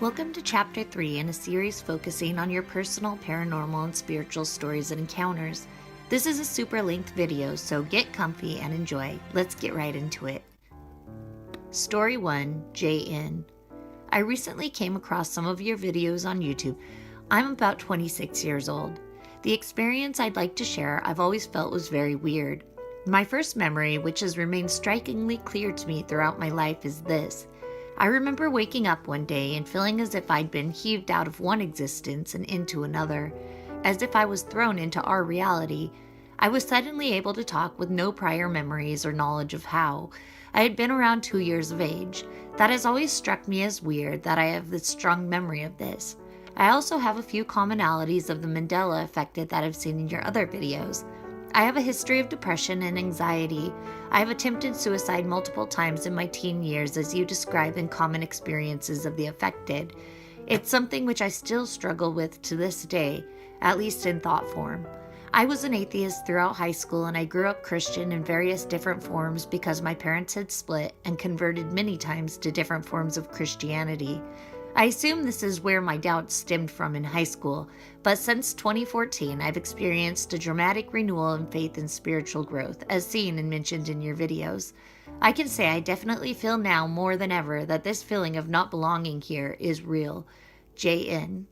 Welcome to Chapter 3 in a series focusing on your personal paranormal and spiritual stories and encounters. This is a super length video, so get comfy and enjoy. Let's get right into it. Story 1, JN. I recently came across some of your videos on YouTube. I'm about 26 years old. The experience I'd like to share I've always felt was very weird. My first memory, which has remained strikingly clear to me throughout my life, is this. I remember waking up one day and feeling as if I'd been heaved out of one existence and into another, as if I was thrown into our reality. I was suddenly able to talk with no prior memories or knowledge of how. I had been around 2 years of age. That has always struck me as weird that I have this strong memory of this. I also have a few commonalities of the Mandela effect that I've seen in your other videos. I have a history of depression and anxiety. I have attempted suicide multiple times in my teen years, as you describe in common experiences of the affected. It's something which I still struggle with to this day, at least in thought form. I was an atheist throughout high school, and I grew up Christian in various different forms because my parents had split and converted many times to different forms of Christianity. I assume this is where my doubts stemmed from in high school, but since 2014, I've experienced a dramatic renewal in faith and spiritual growth, as seen and mentioned in your videos. I can say I definitely feel now more than ever that this feeling of not belonging here is real. JN.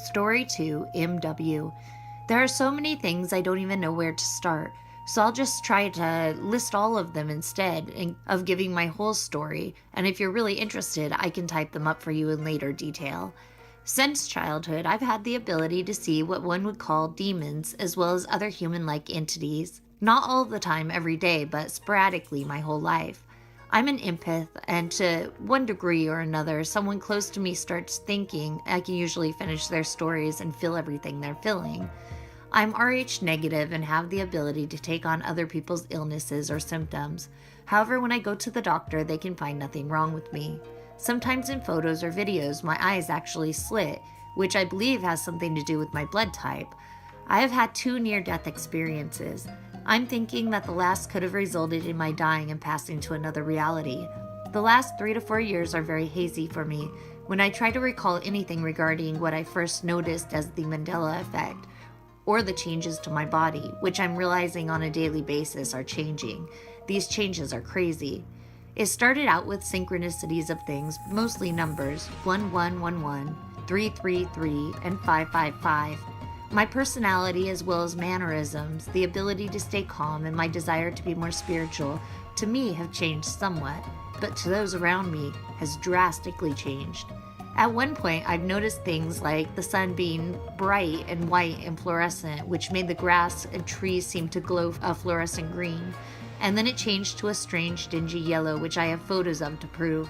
Story 2, MW. There are so many things I don't even know where to start, so I'll just try to list all of them instead of giving my whole story, and if you're really interested, I can type them up for you in later detail. Since childhood, I've had the ability to see what one would call demons, as well as other human-like entities. Not all the time every day, but sporadically my whole life. I'm an empath, and to one degree or another, someone close to me starts thinking, I can usually finish their stories and feel everything they're feeling. I'm Rh negative and have the ability to take on other people's illnesses or symptoms. However, when I go to the doctor, they can find nothing wrong with me. Sometimes in photos or videos, my eyes actually slit, which I believe has something to do with my blood type. I have had 2 near-death experiences. I'm thinking that the last could have resulted in my dying and passing to another reality. The last 3 to 4 years are very hazy for me when I try to recall anything regarding what I first noticed as the Mandela effect, or the changes to my body, which I'm realizing on a daily basis are changing. These changes are crazy. It started out with synchronicities of things, mostly numbers, 1111, 333, and 555. My personality as well as mannerisms, the ability to stay calm, and my desire to be more spiritual, to me have changed somewhat, but to those around me has drastically changed. At one point, I've noticed things like the sun being bright and white and fluorescent, which made the grass and trees seem to glow a fluorescent green. And then it changed to a strange dingy yellow, which I have photos of to prove.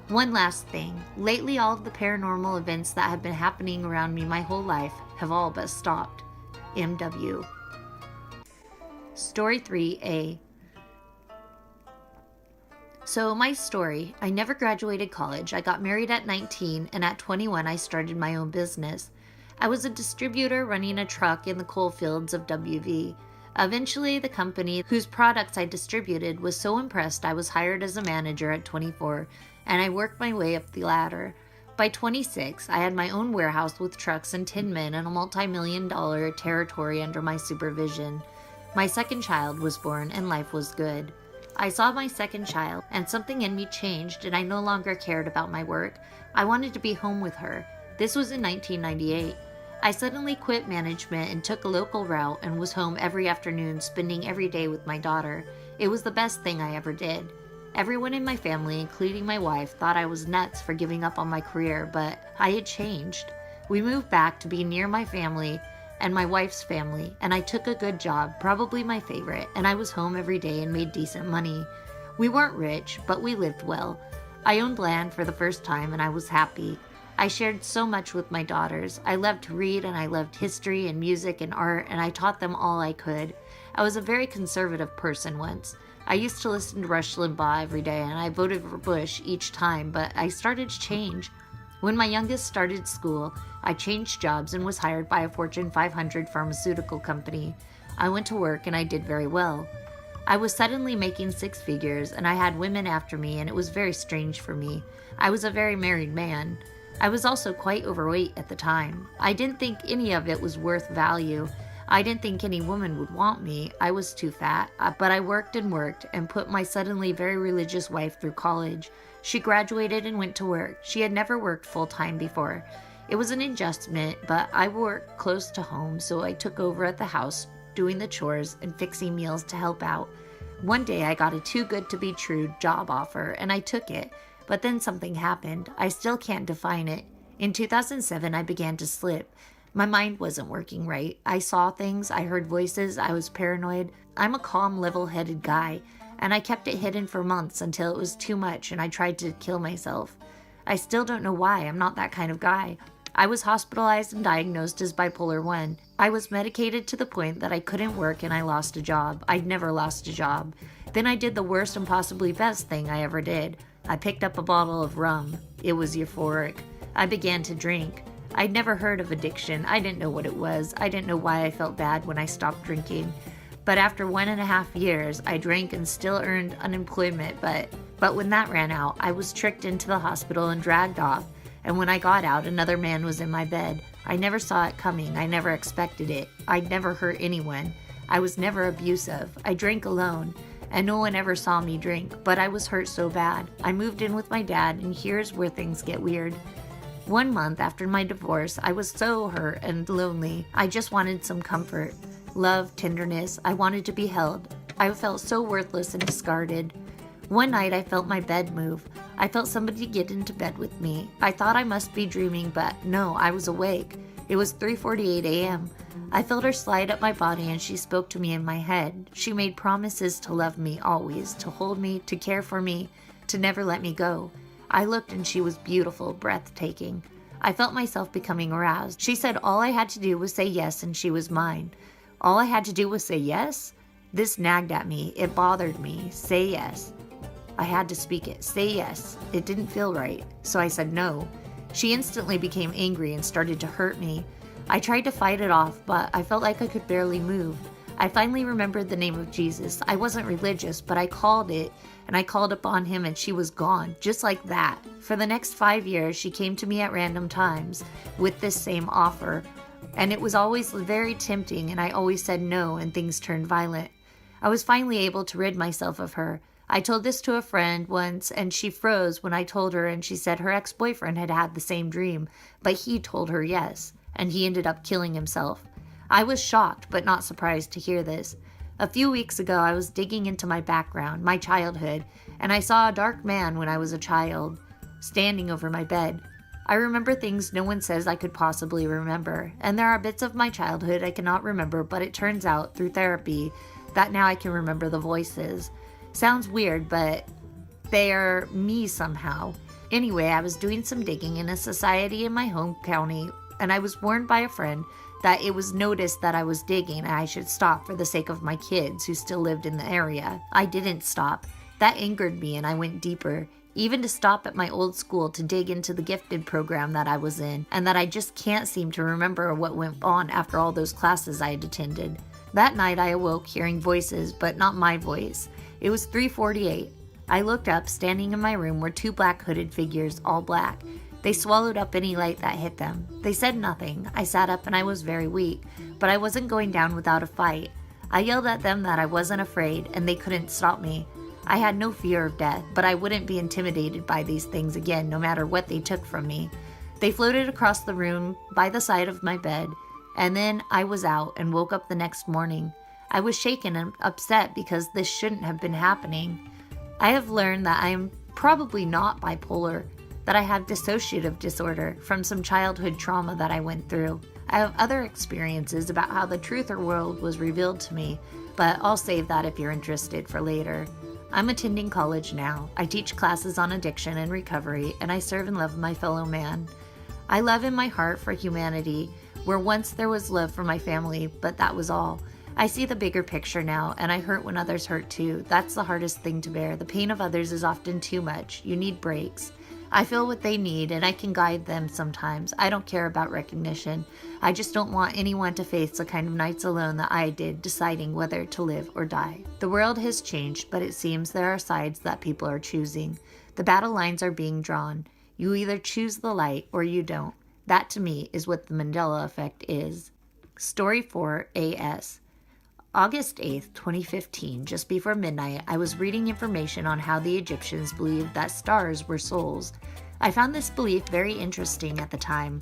One last thing. Lately, all of the paranormal events that have been happening around me my whole life have all but stopped. MW. Story 3A. So my story, I never graduated college. I got married at 19, and at 21 I started my own business. I was a distributor running a truck in the coal fields of WV. Eventually, the company whose products I distributed was so impressed I was hired as a manager at 24, and I worked my way up the ladder. By 26, I had my own warehouse with trucks and 10 men and a multi-million-dollar territory under my supervision. My second child was born, and life was good. I saw my second child, and something in me changed, and I no longer cared about my work. I wanted to be home with her. This was in 1998. I suddenly quit management and took a local route and was home every afternoon, spending every day with my daughter. It was the best thing I ever did. Everyone in my family, including my wife, thought I was nuts for giving up on my career, but I had changed. We moved back to be near my family and my wife's family, and I took a good job, probably my favorite, and I was home every day and made decent money. We weren't rich, but we lived well. I owned land for the first time, and I was happy. I shared so much with my daughters. I loved to read, and I loved history and music and art, and I taught them all I could. I was a very conservative person once. I used to listen to Rush Limbaugh every day, and I voted for Bush each time, but I started to change. When my youngest started school, I changed jobs and was hired by a Fortune 500 pharmaceutical company. I went to work and I did very well. I was suddenly making six figures, and I had women after me, and it was very strange for me. I was a very married man. I was also quite overweight at the time. I didn't think any of it was worth value. I didn't think any woman would want me. I was too fat. But I worked and put my suddenly very religious wife through college. She graduated and went to work. She had never worked full-time before. It was an adjustment, but I worked close to home, so I took over at the house, doing the chores and fixing meals to help out. One day I got a too good to be true job offer, and I took it. But then something happened. I still can't define it. In 2007, I began to slip. My mind wasn't working right. I saw things, I heard voices, I was paranoid. I'm a calm, level-headed guy, and I kept it hidden for months until it was too much and I tried to kill myself. I still don't know why. I'm not that kind of guy. I was hospitalized and diagnosed as bipolar 1. I was medicated to the point that I couldn't work and I lost a job. I'd never lost a job. Then I did the worst and possibly best thing I ever did. I picked up a bottle of rum. It was euphoric. I began to drink. I'd never heard of addiction. I didn't know what it was. I didn't know why I felt bad when I stopped drinking. But after 1.5 years, I drank and still earned unemployment. But when that ran out, I was tricked into the hospital and dragged off. And when I got out, another man was in my bed. I never saw it coming. I never expected it. I'd never hurt anyone. I was never abusive. I drank alone. And no one ever saw me drink, but I was hurt so bad. I moved in with my dad, and here's where things get weird. 1 month after my divorce, I was so hurt and lonely. I just wanted some comfort, love, tenderness. I wanted to be held. I felt so worthless and discarded. One night, I felt my bed move. I felt somebody get into bed with me. I thought I must be dreaming, but no, I was awake. It was 3:48 a.m. I felt her slide up my body and she spoke to me in my head. She made promises to love me always, to hold me, to care for me, to never let me go. I looked and she was beautiful, breathtaking. I felt myself becoming aroused. She said all I had to do was say yes and she was mine. All I had to do was say yes? This nagged at me. It bothered me. Say yes. I had to speak it. Say yes. It didn't feel right. So I said no. She instantly became angry and started to hurt me. I tried to fight it off, but I felt like I could barely move. I finally remembered the name of Jesus. I wasn't religious, but I called it, and I called upon him, and she was gone, just like that. For the next 5 years, she came to me at random times with this same offer, and it was always very tempting, and I always said no, and things turned violent. I was finally able to rid myself of her. I told this to a friend once, and she froze when I told her, and she said her ex-boyfriend had had the same dream, but he told her yes, and he ended up killing himself. I was shocked, but not surprised to hear this. A few weeks ago, I was digging into my background, my childhood, and I saw a dark man when I was a child, standing over my bed. I remember things no one says I could possibly remember, and there are bits of my childhood I cannot remember, but it turns out, through therapy, that now I can remember the voices. Sounds weird, but they're me somehow. Anyway, I was doing some digging in a society in my home county, and I was warned by a friend that it was noticed that I was digging and I should stop for the sake of my kids who still lived in the area. I didn't stop. That angered me and I went deeper, even to stop at my old school to dig into the gifted program that I was in, and that I just can't seem to remember what went on after all those classes I had attended. That night I awoke hearing voices, but not my voice. It was 3:48. I looked up. Standing in my room were two black hooded figures, all black. They swallowed up any light that hit them. They said nothing. I sat up and I was very weak, but I wasn't going down without a fight. I yelled at them that I wasn't afraid, and they couldn't stop me. I had no fear of death, but I wouldn't be intimidated by these things again, no matter what they took from me. They floated across the room by the side of my bed, and then I was out and woke up the next morning. I was shaken and upset because this shouldn't have been happening. I have learned that I am probably not bipolar, that I have dissociative disorder from some childhood trauma that I went through. I have other experiences about how the truther world was revealed to me, but I'll save that if you're interested for later. I'm attending college now. I teach classes on addiction and recovery, and I serve and love my fellow man. I love in my heart for humanity, where once there was love for my family, but that was all. I see the bigger picture now, and I hurt when others hurt too. That's the hardest thing to bear. The pain of others is often too much. You need breaks. I feel what they need and I can guide them sometimes. I don't care about recognition. I just don't want anyone to face the kind of nights alone that I did, deciding whether to live or die. The world has changed, but it seems there are sides that people are choosing. The battle lines are being drawn. You either choose the light or you don't. That to me is what the Mandela effect is. Story 4 AS. August 8th, 2015, just before midnight, I was reading information on how the Egyptians believed that stars were souls. I found this belief very interesting at the time,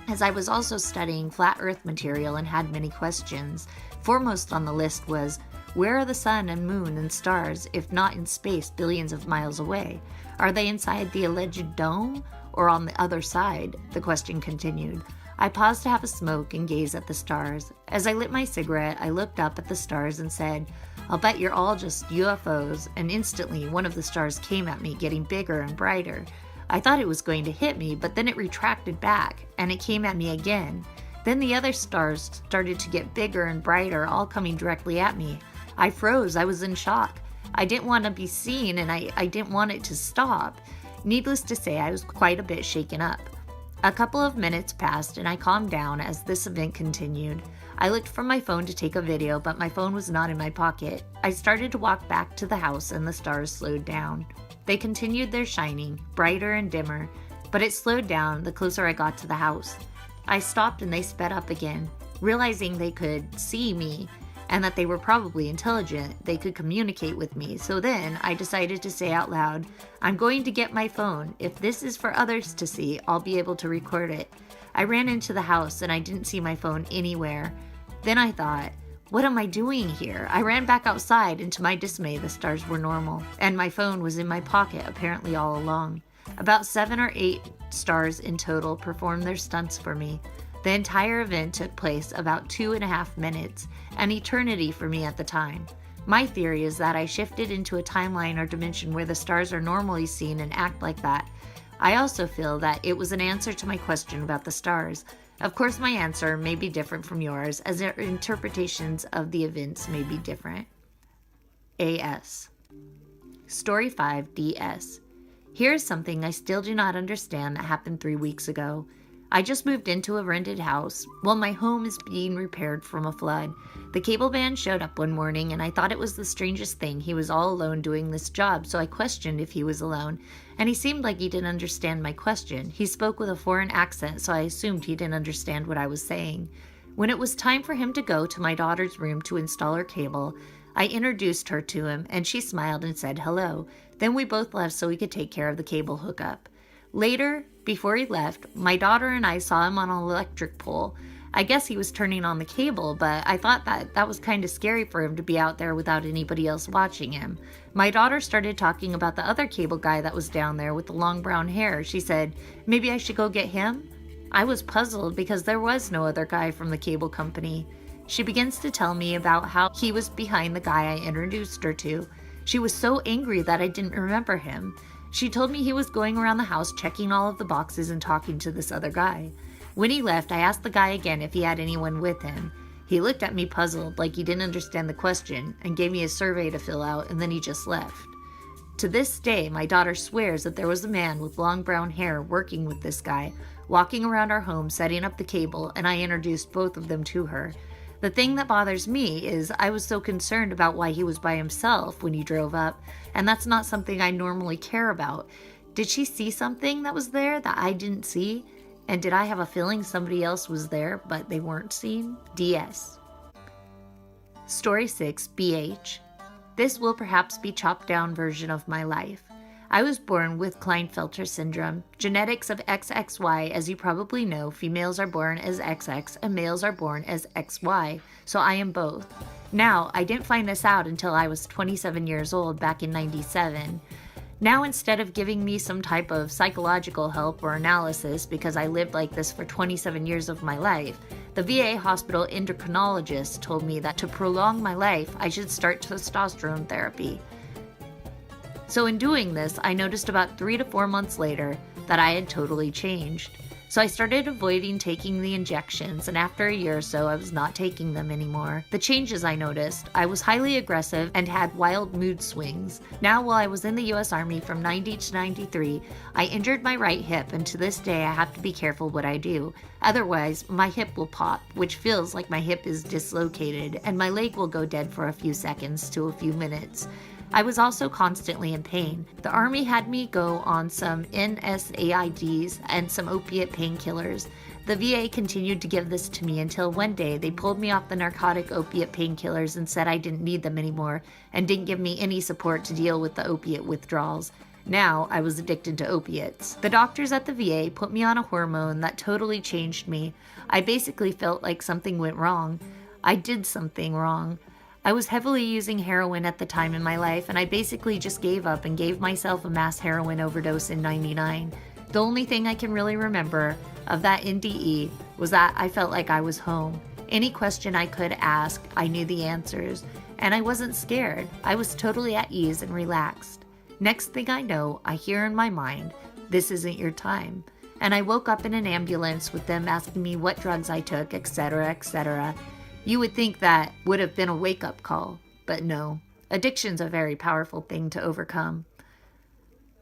as I was also studying flat earth material and had many questions. Foremost on the list was, where are the sun and moon and stars, if not in space billions of miles away? Are they inside the alleged dome, or on the other side? The question continued. I paused to have a smoke and gaze at the stars. As I lit my cigarette, I looked up at the stars and said, I'll bet you're all just UFOs, and instantly one of the stars came at me, getting bigger and brighter. I thought it was going to hit me, but then it retracted back, and it came at me again. Then the other stars started to get bigger and brighter, all coming directly at me. I froze. I was in shock. I didn't want to be seen, and I didn't want it to stop. Needless to say, I was quite a bit shaken up. A couple of minutes passed and I calmed down as this event continued. I looked for my phone to take a video, but my phone was not in my pocket. I started to walk back to the house and the stars slowed down. They continued their shining, brighter and dimmer, but it slowed down the closer I got to the house. I stopped and they sped up again. Realizing they could see me and that they were probably intelligent, they could communicate with me. So then I decided to say out loud, I'm going to get my phone. If this is for others to see, I'll be able to record it. I ran into the house and I didn't see my phone anywhere. Then I thought, what am I doing here? I ran back outside and to my dismay, the stars were normal and my phone was in my pocket apparently all along. About 7 or 8 stars in total performed their stunts for me. The entire event took place about 2.5 minutes, an eternity for me at the time. My theory is that I shifted into a timeline or dimension where the stars are normally seen and act like that. I also feel that it was an answer to my question about the stars. Of course, my answer may be different from yours, as their interpretations of the events may be different. AS. Story 5 DS. Here's something I still do not understand that happened 3 weeks ago. I just moved into a rented house while my home is being repaired from a flood. The cable man showed up one morning and I thought it was the strangest thing. He was all alone doing this job, so I questioned if he was alone, and he seemed like he didn't understand my question. He spoke with a foreign accent, so I assumed he didn't understand what I was saying. When it was time for him to go to my daughter's room to install her cable, I introduced her to him and she smiled and said hello. Then we both left so we could take care of the cable hookup. Later, before he left, my daughter and I saw him on an electric pole. I guess he was turning on the cable, but I thought that was kind of scary for him to be out there without anybody else watching him. My daughter started talking about the other cable guy that was down there with the long brown hair. She said, maybe I should go get him? I was puzzled because there was no other guy from the cable company. She begins to tell me about how he was behind the guy I introduced her to. She was so angry that I didn't remember him. She told me he was going around the house checking all of the boxes and talking to this other guy. When he left, I asked the guy again if he had anyone with him. He looked at me puzzled, like he didn't understand the question, and gave me a survey to fill out, and then he just left. To this day, my daughter swears that there was a man with long brown hair working with this guy, walking around our home setting up the cable, and I introduced both of them to her. The thing that bothers me is I was so concerned about why he was by himself when he drove up, and that's not something I normally care about. Did she see something that was there that I didn't see? And did I have a feeling somebody else was there but they weren't seen? DS. Story 6 BH. This will perhaps be chopped down version of my life. I was born with Klinefelter syndrome, genetics of XXY. As you probably know, females are born as XX and males are born as XY, so I am both. Now, I didn't find this out until I was 27 years old back in '97. Now, instead of giving me some type of psychological help or analysis because I lived like this for 27 years of my life, the VA hospital endocrinologist told me that to prolong my life, I should start testosterone therapy. So in doing this, I noticed about 3 to 4 months later that I had totally changed. So I started avoiding taking the injections, and after a year or so, I was not taking them anymore. The changes I noticed: I was highly aggressive and had wild mood swings. Now, while I was in the US Army from 90 to 93, I injured my right hip, and to this day I have to be careful what I do. Otherwise, my hip will pop, which feels like my hip is dislocated, and my leg will go dead for a few seconds to a few minutes. I was also constantly in pain. The Army had me go on some NSAIDs and some opiate painkillers. The VA continued to give this to me until one day they pulled me off the narcotic opiate painkillers and said I didn't need them anymore, and didn't give me any support to deal with the opiate withdrawals. Now I was addicted to opiates. The doctors at the VA put me on a hormone that totally changed me. I basically felt like something went wrong. I did something wrong. I was heavily using heroin at the time in my life, and I basically just gave up and gave myself a mass heroin overdose in '99. The only thing I can really remember of that NDE was that I felt like I was home. Any question I could ask, I knew the answers, and I wasn't scared. I was totally at ease and relaxed. Next thing I know, I hear in my mind, "This isn't your time." And I woke up in an ambulance with them asking me what drugs I took, etc., etc. You would think that would have been a wake-up call, but no. Addiction's a very powerful thing to overcome.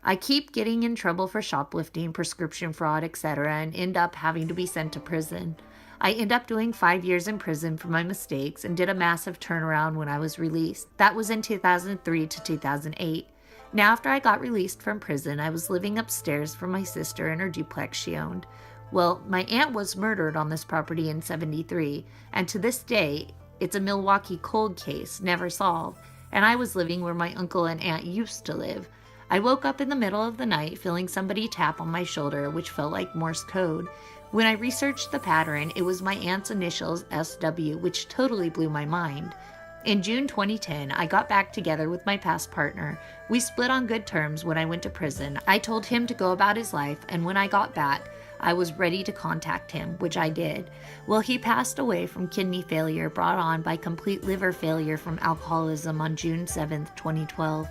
I keep getting in trouble for shoplifting, prescription fraud, etc., and end up having to be sent to prison. I end up doing 5 years in prison for my mistakes and did a massive turnaround when I was released. That was in 2003 to 2008. Now, after I got released from prison, I was living upstairs from my sister in her duplex she owned. Well, my aunt was murdered on this property in '73, and to this day, it's a Milwaukee cold case, never solved, and I was living where my uncle and aunt used to live. I woke up in the middle of the night feeling somebody tap on my shoulder, which felt like Morse code. When I researched the pattern, it was my aunt's initials, SW, which totally blew my mind. In June 2010, I got back together with my past partner. We split on good terms when I went to prison. I told him to go about his life, and when I got back, I was ready to contact him, which I did. Well, he passed away from kidney failure brought on by complete liver failure from alcoholism on June 7th, 2012.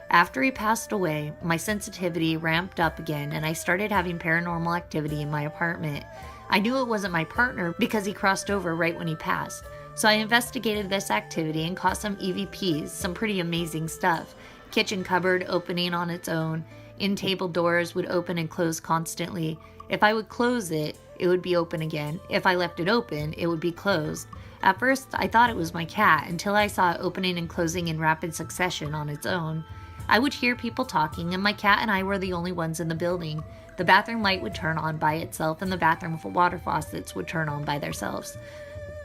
After he passed away, my sensitivity ramped up again, and I started having paranormal activity in my apartment. I knew it wasn't my partner because he crossed over right when he passed. So I investigated this activity and caught some EVPs, some pretty amazing stuff. Kitchen cupboard opening on its own. In-table doors would open and close constantly. If I would close it, it would be open again. If I left it open, it would be closed. At first, I thought it was my cat until I saw it opening and closing in rapid succession on its own. I would hear people talking, and my cat and I were the only ones in the building. The bathroom light would turn on by itself, and the bathroom water faucets would turn on by themselves.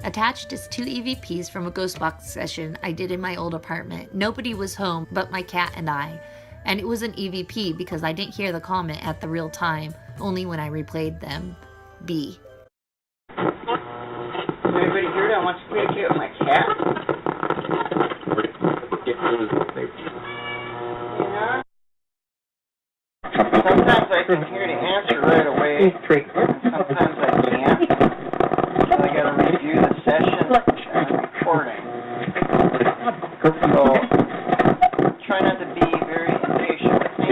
Attached is 2 EVPs from a ghost box session I did in my old apartment. Nobody was home but my cat and I. And it was an EVP because I didn't hear the comment at the real time, only when I replayed them. B. Anybody here that wants to communicate with my cat? Yeah. Sometimes I can hear the answer right away. Sometimes I can't. So I gotta review the session and recording. So try not to be very impatient with me.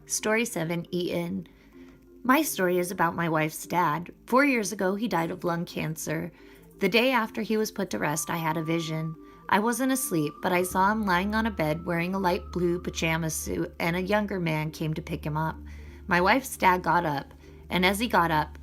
Story 7, Ian. My story is about my wife's dad. 4 years ago, he died of lung cancer. The day after he was put to rest, I had a vision. I wasn't asleep, but I saw him lying on a bed wearing a light blue pajama suit, and a younger man came to pick him up. My wife's dad got up, and as he got up,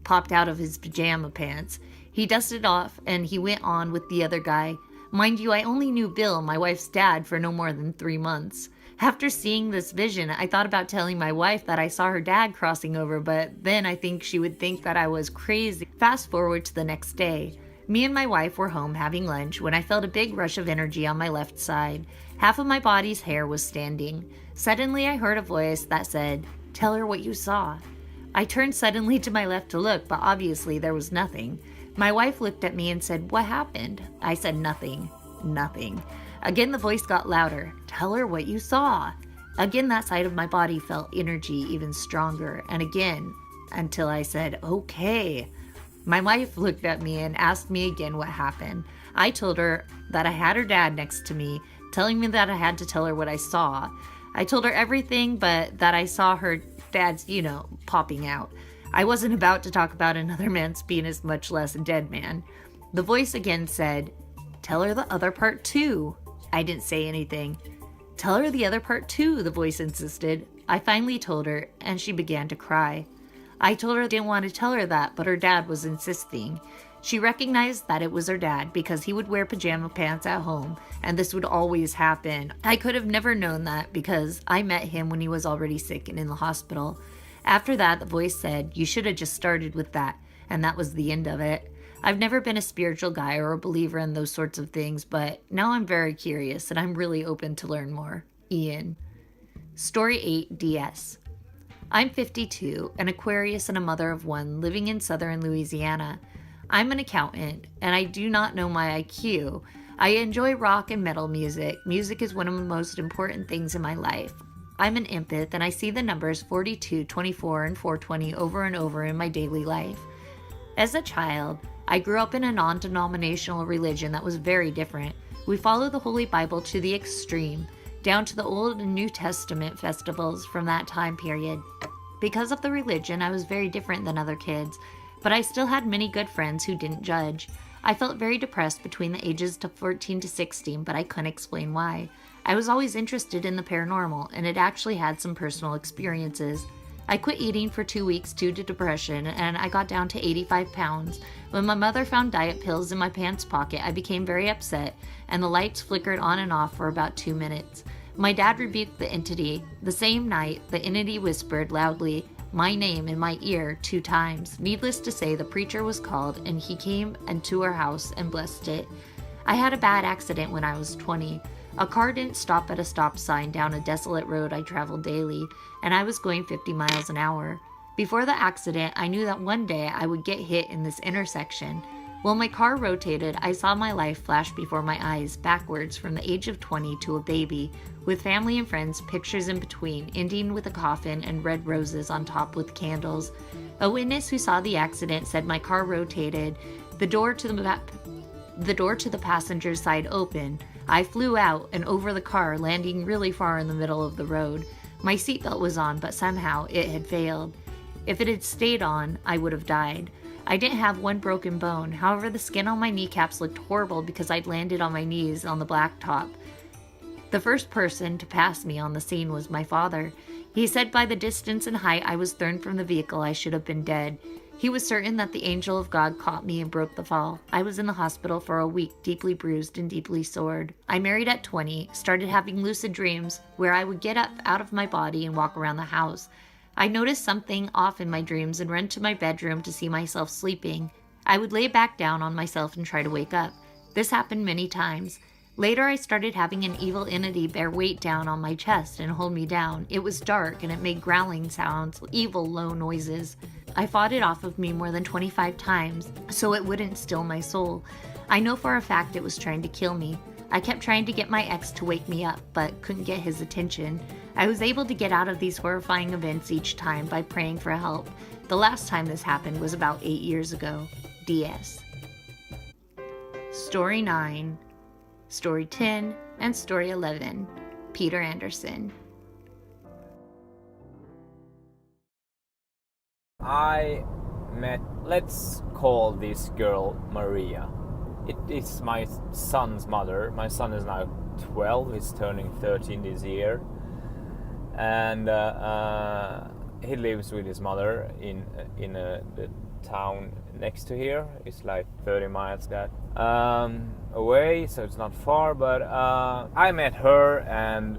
popped out of his pajama pants. He dusted off, and he went on with the other guy. Mind you, I only knew Bill, my wife's dad, for no more than 3 months. After seeing this vision, I thought about telling my wife that I saw her dad crossing over, but then I think she would think that I was crazy. Fast forward to the next day. Me and my wife were home having lunch when I felt a big rush of energy on my left side. Half of my body's hair was standing. Suddenly I heard a voice that said, "Tell her what you saw." I turned suddenly to my left to look, but obviously there was nothing. My wife looked at me and said, "What happened?" I said, "Nothing. Nothing." Again the voice got louder. "Tell her what you saw." Again that side of my body felt energy even stronger, and again, until I said, "Okay." My wife looked at me and asked me again what happened. I told her that I had her dad next to me, telling me that I had to tell her what I saw. I told her everything but that I saw her dad's, popping out. I wasn't about to talk about another man's penis, much less a dead man. The voice again said, "Tell her the other part too." I didn't say anything. "Tell her the other part too," the voice insisted. I finally told her, and she began to cry. I told her I didn't want to tell her that, but her dad was insisting. She recognized that it was her dad because he would wear pajama pants at home, and this would always happen. I could have never known that because I met him when he was already sick and in the hospital. After that, the voice said, "You should have just started with that," and that was the end of it. I've never been a spiritual guy or a believer in those sorts of things, but now I'm very curious and I'm really open to learn more. Ian. Story 8, DS. I'm 52, an Aquarius and a mother of one, living in southern Louisiana. I'm an accountant, and I do not know my IQ. I enjoy rock and metal music. Music is one of the most important things in my life. I'm an empath, and I see the numbers 42, 24, and 420 over and over in my daily life. As a child, I grew up in a non-denominational religion that was very different. We follow the Holy Bible to the extreme, down to the Old and New Testament festivals from that time period. Because of the religion, I was very different than other kids, but I still had many good friends who didn't judge. I felt very depressed between the ages of 14 to 16, but I couldn't explain why. I was always interested in the paranormal, and had actually had some personal experiences. I quit eating for 2 weeks due to depression, and I got down to 85 pounds. When my mother found diet pills in my pants pocket, I became very upset, and the lights flickered on and off for about 2 minutes. My dad rebuked the entity. The same night, the entity whispered loudly my name in my ear 2 times. Needless to say, the preacher was called, and he came into our house and blessed it. I had a bad accident when I was 20. A car didn't stop at a stop sign down a desolate road I traveled daily, and I was going 50 miles an hour. Before the accident, I knew that one day I would get hit in this intersection. While my car rotated, I saw my life flash before my eyes, backwards from the age of 20 to a baby, with family and friends, pictures in between, ending with a coffin and red roses on top with candles. A witness who saw the accident said my car rotated, the door to the passenger's side opened. I flew out and over the car, landing really far in the middle of the road. My seatbelt was on, but somehow it had failed. If it had stayed on, I would have died. I didn't have one broken bone. However, the skin on my kneecaps looked horrible because I'd landed on my knees on the blacktop. The first person to pass me on the scene was my father. He said by the distance and height I was thrown from the vehicle, I should have been dead. He was certain that the angel of God caught me and broke the fall. I was in the hospital for a week, deeply bruised and deeply sored. I married at 20, started having lucid dreams where I would get up out of my body and walk around the house. I noticed something off in my dreams and run to my bedroom to see myself sleeping. I would lay back down on myself and try to wake up. This happened many times. Later, I started having an evil entity bear weight down on my chest and hold me down. It was dark and it made growling sounds, evil low noises. I fought it off of me more than 25 times, so it wouldn't still my soul. I know for a fact it was trying to kill me. I kept trying to get my ex to wake me up, but couldn't get his attention. I was able to get out of these horrifying events each time by praying for help. The last time this happened was about 8 years ago. DS. Story 9, Story 10, and Story 11. Peter Anderson. I met, let's call this girl Maria. It is my son's mother. My son is now 12, he's turning 13 this year. And he lives with his mother in the town next to here. It's like 30 miles away, so it's not far. But I met her, and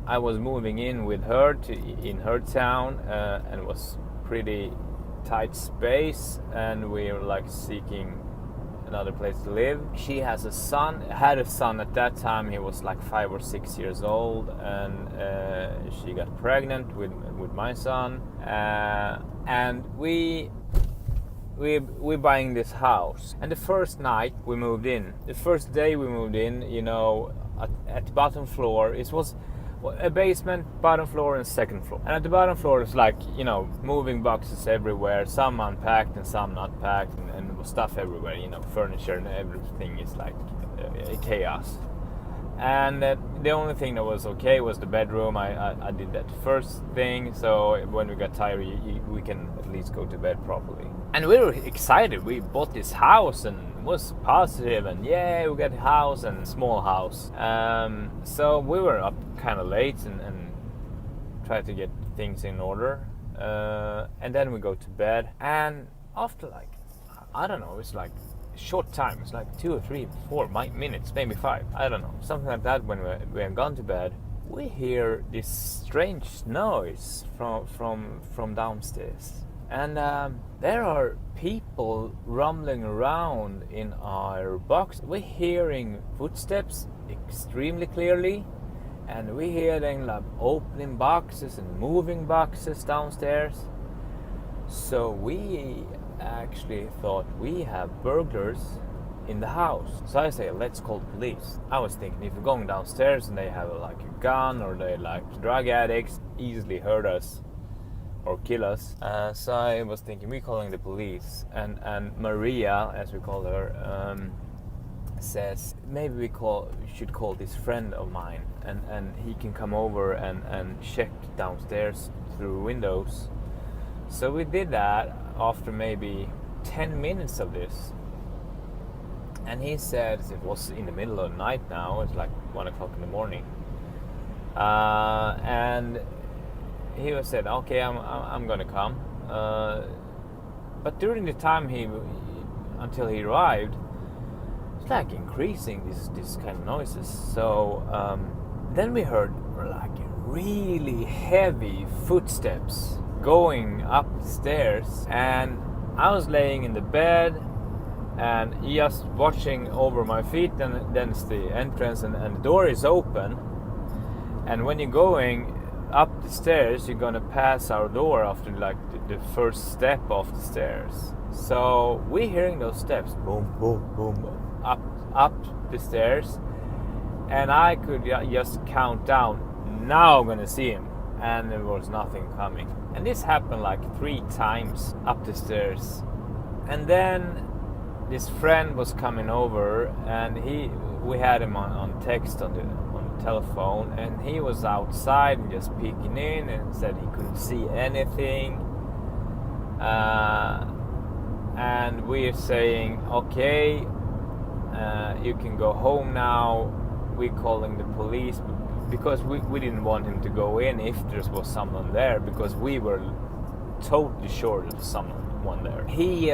I was moving in with her in her town, and it was pretty tight space, and we were like seeking another place to live. She had a son at that time. He was like 5 or 6 years old, and she got pregnant with my son, and we're buying this house. And the first night we moved in, the first day we moved in, at the bottom floor, it was a basement, bottom floor, and second floor. And at the bottom floor it's like, moving boxes everywhere, some unpacked and some not packed, and stuff everywhere, furniture and everything is like chaos. And the only thing that was okay was the bedroom. I did that first thing, so when we got tired, we can at least go to bed properly. And we were excited. We bought this house and was positive, and yeah, we got a house and small house. So we were up kind of late and tried to get things in order. And then we go to bed, and after like, I don't know, it's like short time, it's like 2 or 3 4 minutes, maybe 5, I don't know, something like that. When we have gone to bed, we hear this strange noise from downstairs, and there are people rumbling around in our box. We're hearing footsteps extremely clearly, and we hear them like opening boxes and moving boxes downstairs. So we actually thought we have burglars in the house. So I say, let's call the police. I was thinking, if we're going downstairs and they have like a gun, or they like drug addicts, easily hurt us or kill us. So I was thinking, we're calling the police. And Maria, as we call her, says maybe we should call this friend of mine, and he can come over and check downstairs through windows. So we did that after maybe 10 minutes of this, and he said it was in the middle of the night now, it's like 1 o'clock in the morning, and he was said, okay, I'm gonna come, but during the time until he arrived, it's like increasing this kind of noises. So then we heard like really heavy footsteps going up the stairs, and I was laying in the bed and just watching over my feet, and then it's the entrance, and the door is open, and when you're going up the stairs, you're gonna pass our door after like the first step of the stairs. So we're hearing those steps, boom, boom, boom, up the stairs, and I could just count down, now I'm gonna see him, and there was nothing coming. And this happened like 3 times up the stairs. And then this friend was coming over, and we had him on text on the telephone, and he was outside and just peeking in and said he couldn't see anything. And we're saying, okay, you can go home now. We're calling the police, because we didn't want him to go in if there was someone there, because we were totally sure there was someone there. He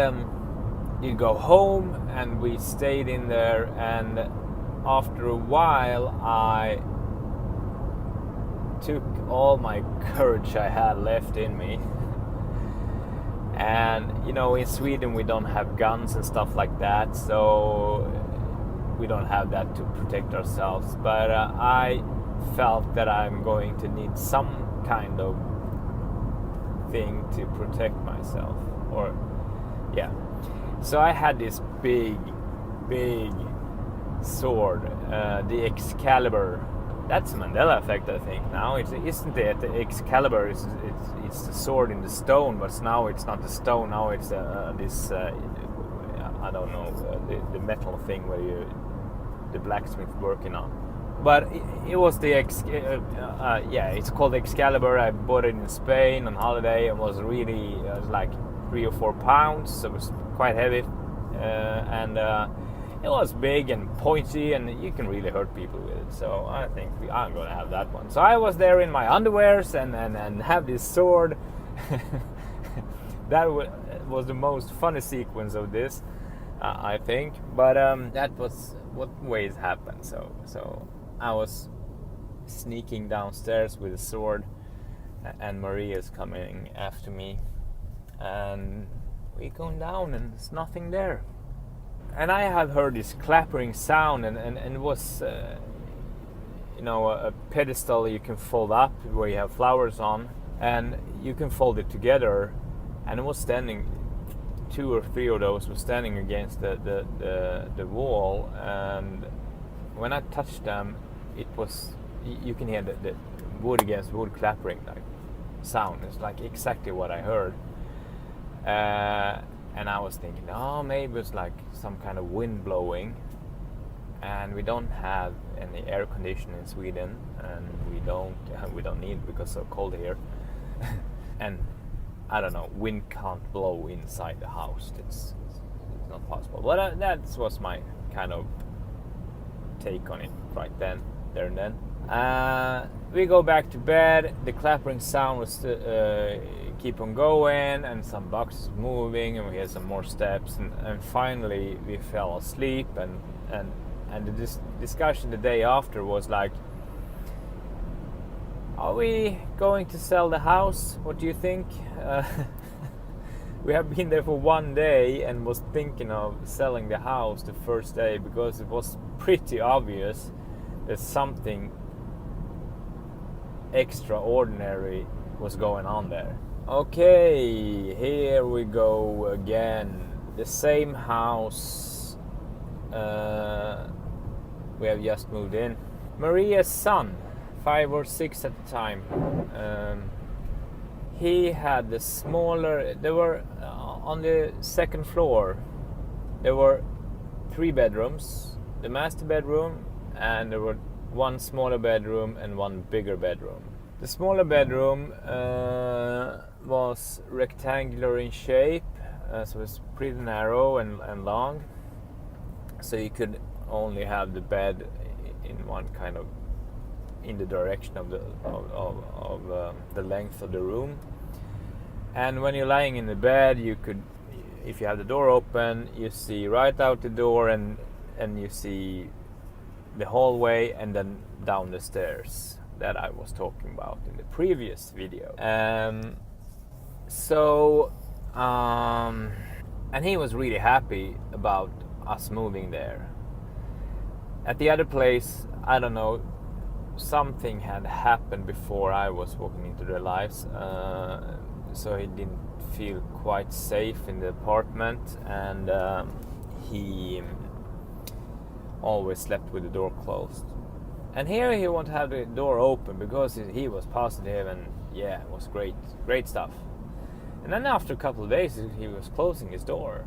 did go home, and we stayed in there, and after a while I took all my courage I had left in me. And you know, in Sweden we don't have guns and stuff like that, so we don't have that to protect ourselves, but I felt that I'm going to need some kind of thing to protect myself, or yeah. So I had this big sword, the Excalibur. That's Mandela effect, I think. Now isn't it? The Excalibur it's the sword in the stone, but now it's not the stone. Now it's this I don't know, the metal thing where the blacksmith working on. But it was the it's called Excalibur. I bought it in Spain on holiday. It was really like 3 or 4 pounds, so it was quite heavy, and it was big and pointy, and you can really hurt people with it. So I think I'm gonna have that one. So I was there in my underwears and have this sword. That was the most funny sequence of this, I think. But that was what ways happened. So I was sneaking downstairs with a sword, and Maria's coming after me, and we going down, and there's nothing there. And I have heard this clappering sound, and it was a pedestal you can fold up where you have flowers on, and you can fold it together, and it was standing, 2 or 3 of those were standing against the wall, and when I touched them, it was, you can hear the wood against wood clappering like sound. It's like exactly what I heard, and I was thinking, oh, maybe it's like some kind of wind blowing, and we don't have any air conditioning in Sweden, and we don't need it because it's so cold here. And I don't know, wind can't blow inside the house. It's not possible. But that was my kind of take on it right then, there and then. We go back to bed. The clappering sound was keep on going, and some boxes moving, and we had some more steps, and finally we fell asleep. And the discussion the day after was like, are we going to sell the house? What do you think? We have been there for 1 day and was thinking of selling the house the first day because it was pretty obvious that something extraordinary was going on there. Okay, here we go again. The same house we have just moved in. Maria's son, 5 or 6 at the time, he had the smaller, there were on the second floor there were 3 bedrooms, the master bedroom, and there were 1 smaller bedroom and 1 bigger bedroom. The smaller bedroom was rectangular in shape, so it's pretty narrow and long, so you could only have the bed in one kind of in the direction of the length of the room. And when you're lying in the bed, you could, if you have the door open, you see right out the door, and you see the hallway and then down the stairs that I was talking about in the previous video. And he was really happy about us moving there. At the other place, I don't know, something had happened before I was walking into their lives, so he didn't feel quite safe in the apartment, and he always slept with the door closed. And here he wanted to have the door open because he was positive, and yeah, it was great stuff. And then after a couple of days he was closing his door,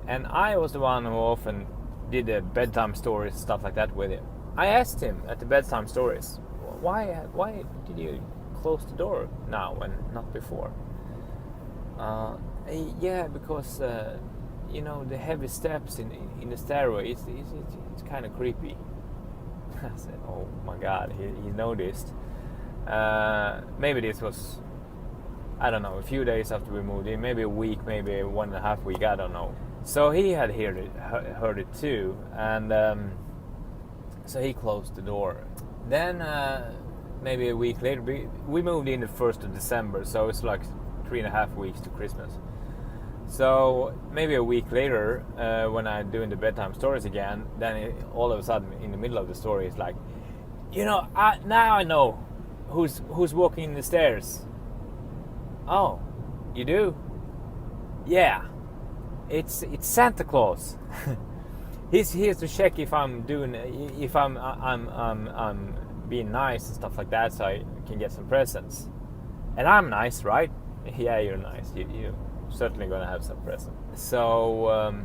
and I was the one who often did the bedtime stories, stuff like that with him. I asked him at the bedtime stories, why did you close the door now and not before? Yeah, because the heavy steps in the stairway, it's kind of creepy. I said, oh my god, he noticed. Maybe this was, I don't know, a few days after we moved in, maybe a week, maybe 1.5 weeks, I don't know. So he had heard it too, and so he closed the door. Then maybe a week later, we moved in the 1st of December, so it's like 3.5 weeks to Christmas. So maybe a week later, when I'm doing the bedtime stories again, then all of a sudden in the middle of the story it's like, now I know who's walking in the stairs. Oh, you do? Yeah, it's Santa Claus. He's here to check if I'm being nice and stuff like that, so I can get some presents. And I'm nice, right? Yeah, you're nice. You certainly gonna have some presents. So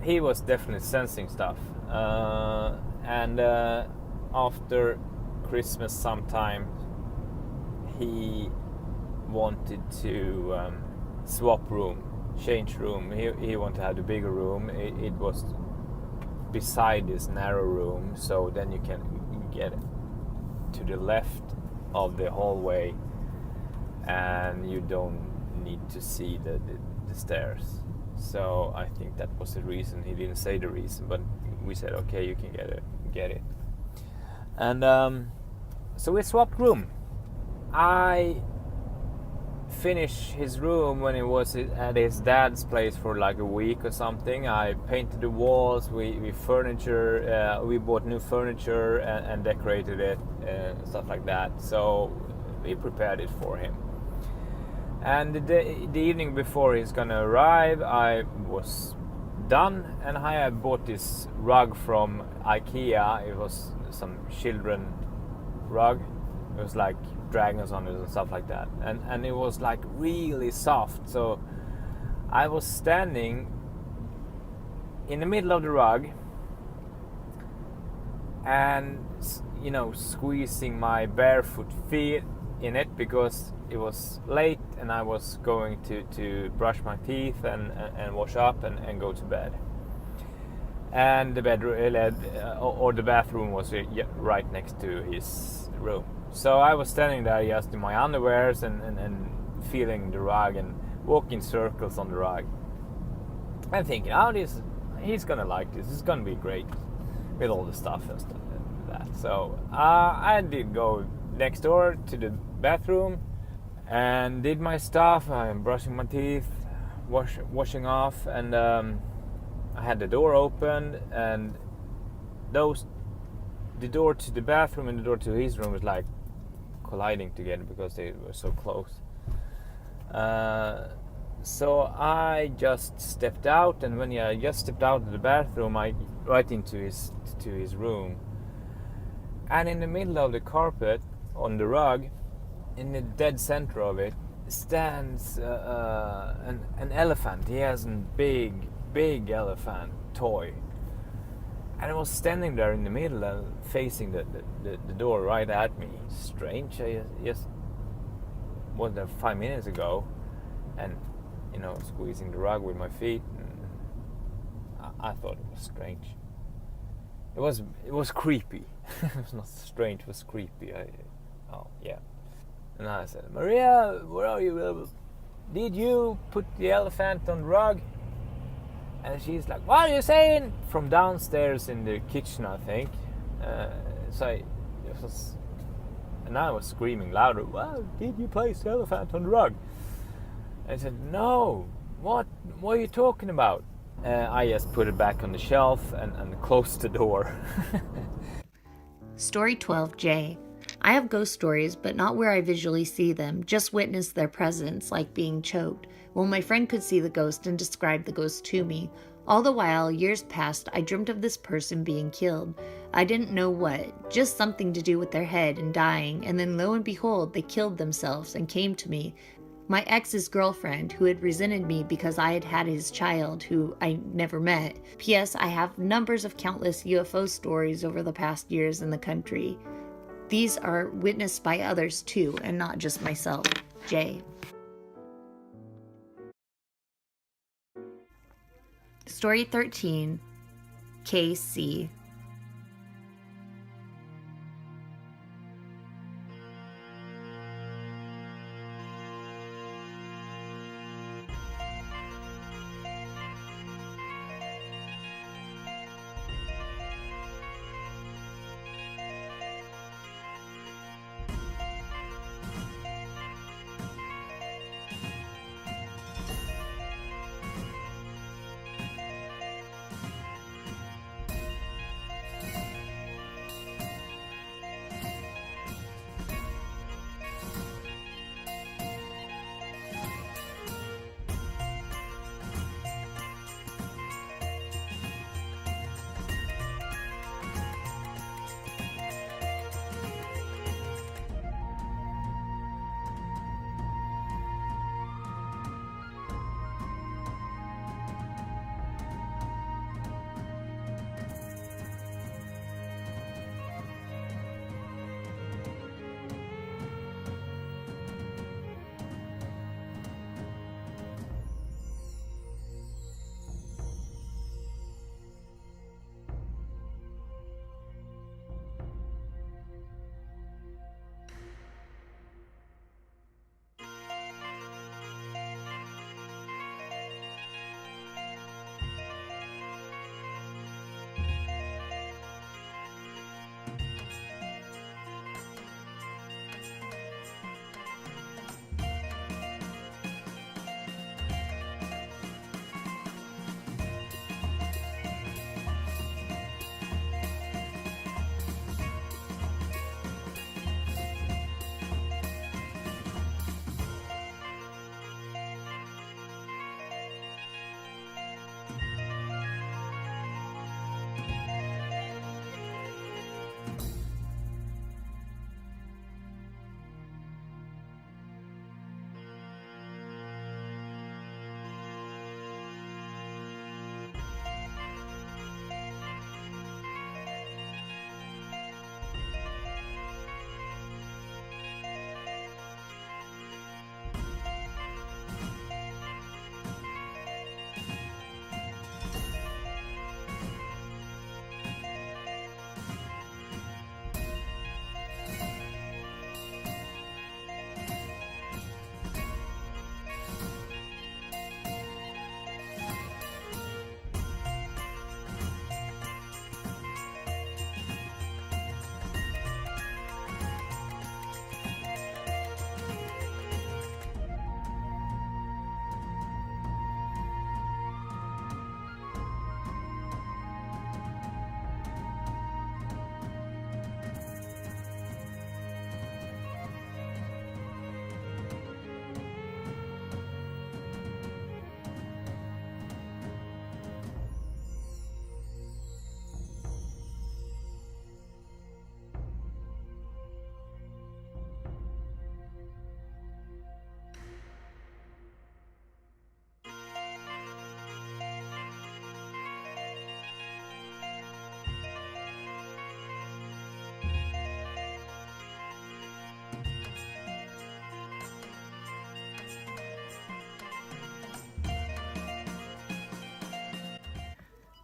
he was definitely sensing stuff. And after Christmas sometime, he wanted to swap room, change room. He wanted to have the bigger room. It was beside this narrow room, so then you can get to the left of the hallway and you don't need to see the stairs. So I think that was the reason. He didn't say the reason, but we said, okay, you can get it. And so we swapped room. I finished his room when he was at his dad's place for like a week or something. I painted the walls, we bought new furniture and decorated it, stuff like that. So we prepared it for him. And the evening before he's gonna arrive, I was done, and I had bought this rug from IKEA. It was some children rug. It was like dragons on it and stuff like that, and it was like really soft. So I was standing in the middle of the rug, and you know, squeezing my barefoot feet in it because it was late and I was going to brush my teeth and wash up and go to bed. And the bedroom or the bathroom was right next to his room. So I was standing there just in my underwears and feeling the rug and walking circles on the rug. I'm thinking, he's gonna like this. It's gonna be great with all the stuff and stuff like that. So I did go next door to the bathroom and did my stuff. I'm brushing my teeth, washing off, and I had the door open, and the door to the bathroom and the door to his room was like colliding together because they were so close. So I just stepped out, and when I just stepped out of the bathroom, I right into his room. And in the middle of the carpet, on the rug, in the dead center of it, stands an elephant. He has a big elephant toy, and it was standing there in the middle and facing the door right at me. Strange. I just was there 5 minutes ago, and you know, squeezing the rug with my feet. I thought it was strange. It was creepy. It was not strange. It was creepy. Oh yeah. And I said, Maria, where are you? Did you put the elephant on the rug? And she's like, what are you saying? From downstairs in the kitchen, I think. And I was screaming louder, well, did you place the elephant on the rug? And I said, no, what are you talking about? I just put it back on the shelf and closed the door. Story 12J. I have ghost stories, but not where I visually see them, just witness their presence, like being choked. Well, my friend could see the ghost and describe the ghost to me. All the while, years passed, I dreamt of this person being killed. I didn't know what, just something to do with their head and dying, and then lo and behold, they killed themselves and came to me. My ex's girlfriend, who had resented me because I had had his child, who I never met. P.S. I have numbers of countless UFO stories over the past years in the country. These are witnessed by others too, and not just myself. J. Story 13. KC.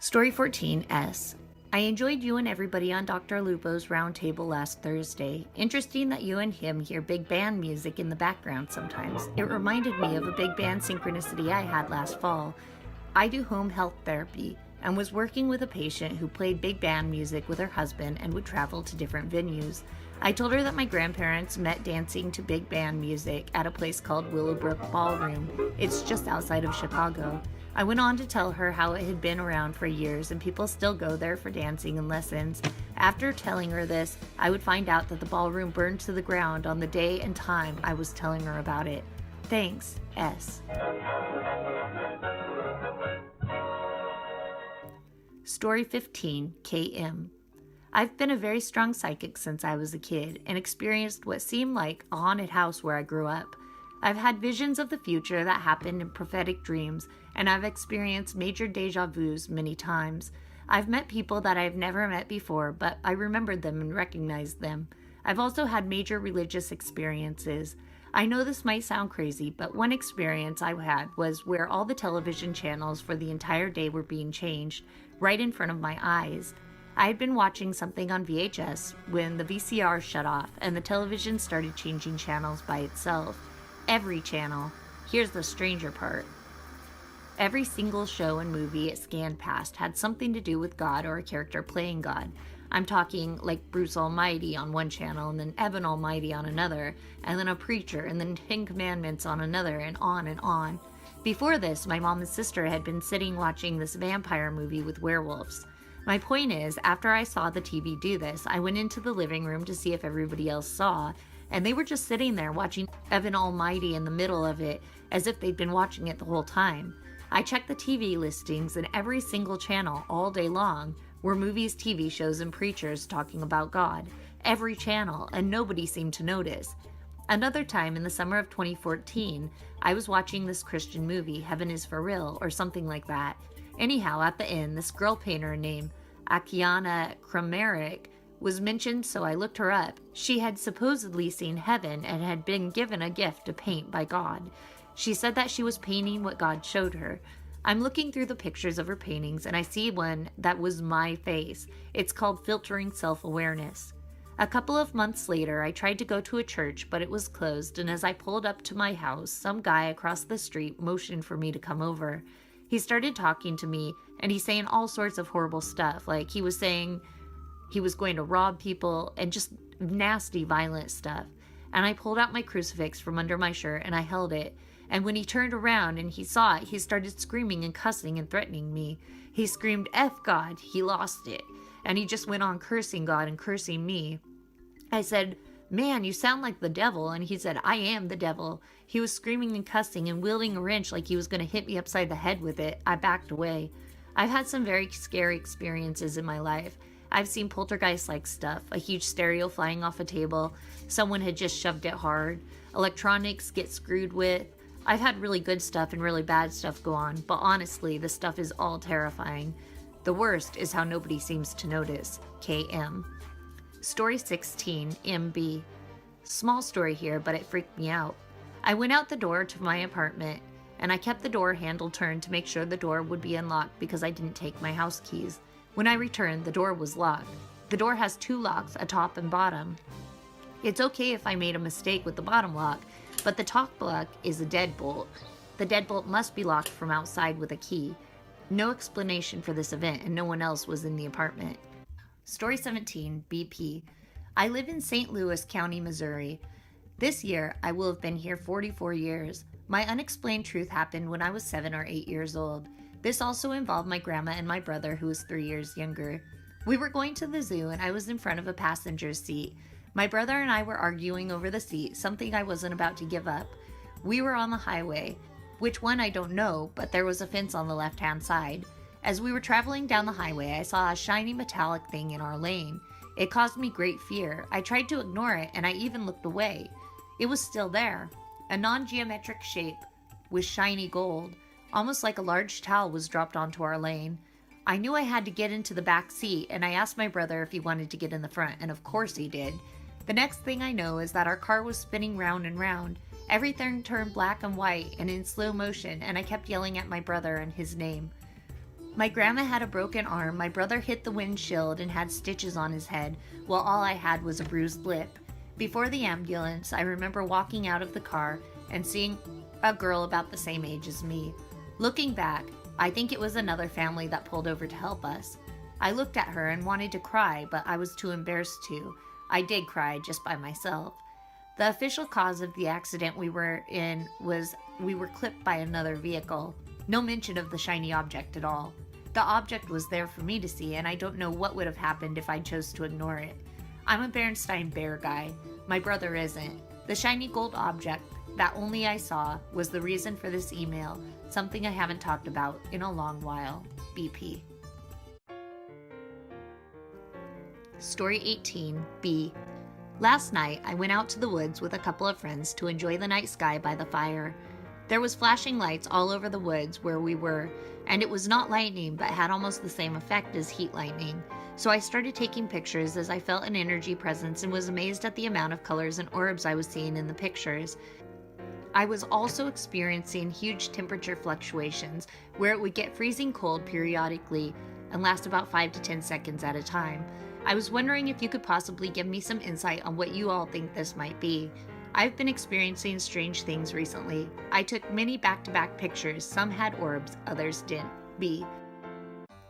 Story 14S. I enjoyed you and everybody on Dr. Lupo's roundtable last Thursday. Interesting that you and him hear big band music in the background sometimes. It reminded me of a big band synchronicity I had last fall. I do home health therapy and was working with a patient who played big band music with her husband and would travel to different venues. I told her that my grandparents met dancing to big band music at a place called Willowbrook Ballroom. It's just outside of Chicago. I went on to tell her how it had been around for years and people still go there for dancing and lessons. After telling her this, I would find out that the ballroom burned to the ground on the day and time I was telling her about it. Thanks, S. Story 15, KM. I've been a very strong psychic since I was a kid and experienced what seemed like a haunted house where I grew up. I've had visions of the future that happened in prophetic dreams, and I've experienced major deja vus many times. I've met people that I've never met before, but I remembered them and recognized them. I've also had major religious experiences. I know this might sound crazy, but one experience I had was where all the television channels for the entire day were being changed, right in front of my eyes. I had been watching something on VHS when the VCR shut off and the television started changing channels by itself. Every channel. Here's the stranger part. Every single show and movie it scanned past had something to do with God or a character playing God. I'm talking like Bruce Almighty on one channel, and then Evan Almighty on another, and then a preacher, and then 10 Commandments on another, and on and on. Before this, my mom and sister had been sitting watching this vampire movie with werewolves. My point is, after I saw the TV do this, I went into the living room to see if everybody else saw, and they were just sitting there watching Evan Almighty in the middle of it as if they'd been watching it the whole time. I checked the TV listings, and every single channel all day long were movies, TV shows, and preachers talking about God. Every channel, and nobody seemed to notice. Another time in the summer of 2014, I was watching this Christian movie, Heaven is for Real, or something like that. Anyhow, at the end, this girl painter named Akiana Kramaric was mentioned, so I looked her up. She had supposedly seen heaven and had been given a gift to paint by God. She said that she was painting what God showed her. I'm looking through the pictures of her paintings and I see one that was my face. It's called Filtering Self-Awareness. A couple of months later, I tried to go to a church, but it was closed, and as I pulled up to my house, some guy across the street motioned for me to come over. He started talking to me, and he's saying all sorts of horrible stuff, like he was saying he was going to rob people and just nasty, violent stuff. And I pulled out my crucifix from under my shirt and I held it. And when he turned around and he saw it, he started screaming and cussing and threatening me. He screamed, "F God," he lost it. And he just went on cursing God and cursing me. I said, "Man, you sound like the devil." And he said, "I am the devil." He was screaming and cussing and wielding a wrench like he was going to hit me upside the head with it. I backed away. I've had some very scary experiences in my life. I've seen poltergeist-like stuff, a huge stereo flying off a table, someone had just shoved it hard, electronics get screwed with. I've had really good stuff and really bad stuff go on, but honestly, this stuff is all terrifying. The worst is how nobody seems to notice. KM. Story 16, MB. Small story here, but it freaked me out. I went out the door to my apartment, and I kept the door handle turned to make sure the door would be unlocked because I didn't take my house keys. When I returned, the door was locked. The door has 2 locks, a top and bottom. It's okay if I made a mistake with the bottom lock, but the top lock is a deadbolt. The deadbolt must be locked from outside with a key. No explanation for this event, and no one else was in the apartment. Story 17, BP. I live in St. Louis County, Missouri. This year, I will have been here 44 years. My unexplained truth happened when I was 7 or 8 years old. This also involved my grandma and my brother, who was 3 years younger. We were going to the zoo, and I was in front of a passenger's seat. My brother and I were arguing over the seat, something I wasn't about to give up. We were on the highway. Which one I don't know, but there was a fence on the left-hand side. As we were traveling down the highway, I saw a shiny metallic thing in our lane. It caused me great fear. I tried to ignore it, and I even looked away. It was still there. A non-geometric shape with shiny gold. Almost like a large towel was dropped onto our lane. I knew I had to get into the back seat, and I asked my brother if he wanted to get in the front, and of course he did. The next thing I know is that our car was spinning round and round. Everything turned black and white and in slow motion, and I kept yelling at my brother and his name. My grandma had a broken arm, my brother hit the windshield and had stitches on his head, while all I had was a bruised lip. Before the ambulance, I remember walking out of the car and seeing a girl about the same age as me. Looking back, I think it was another family that pulled over to help us. I looked at her and wanted to cry, but I was too embarrassed to. I did cry just by myself. The official cause of the accident we were in was we were clipped by another vehicle. No mention of the shiny object at all. The object was there for me to see, and I don't know what would have happened if I chose to ignore it. I'm a Bernstein Bear guy. My brother isn't. The shiny gold object that only I saw was the reason for this email, something I haven't talked about in a long while. BP. Story 18, B. Last night, I went out to the woods with a couple of friends to enjoy the night sky by the fire. There was flashing lights all over the woods where we were, and it was not lightning but had almost the same effect as heat lightning. So I started taking pictures as I felt an energy presence and was amazed at the amount of colors and orbs I was seeing in the pictures. I was also experiencing huge temperature fluctuations where it would get freezing cold periodically and last about 5 to 10 seconds at a time. I was wondering if you could possibly give me some insight on what you all think this might be. I've been experiencing strange things recently. I took many back-to-back pictures. Some had orbs, others didn't. B.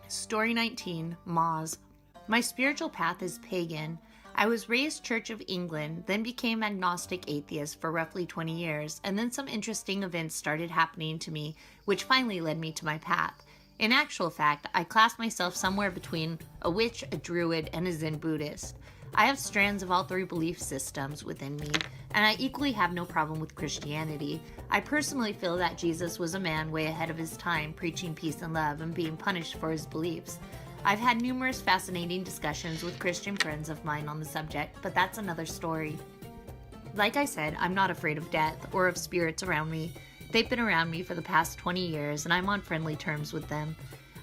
Story 19, Moz. My spiritual path is pagan. I was raised Church of England, then became agnostic atheist for roughly 20 years, and then some interesting events started happening to me, which finally led me to my path. In actual fact, I class myself somewhere between a witch, a druid, and a Zen Buddhist. I have strands of all three belief systems within me, and I equally have no problem with Christianity. I personally feel that Jesus was a man way ahead of his time, preaching peace and love and being punished for his beliefs. I've had numerous fascinating discussions with Christian friends of mine on the subject, but that's another story. Like I said, I'm not afraid of death or of spirits around me. They've been around me for the past 20 years, and I'm on friendly terms with them.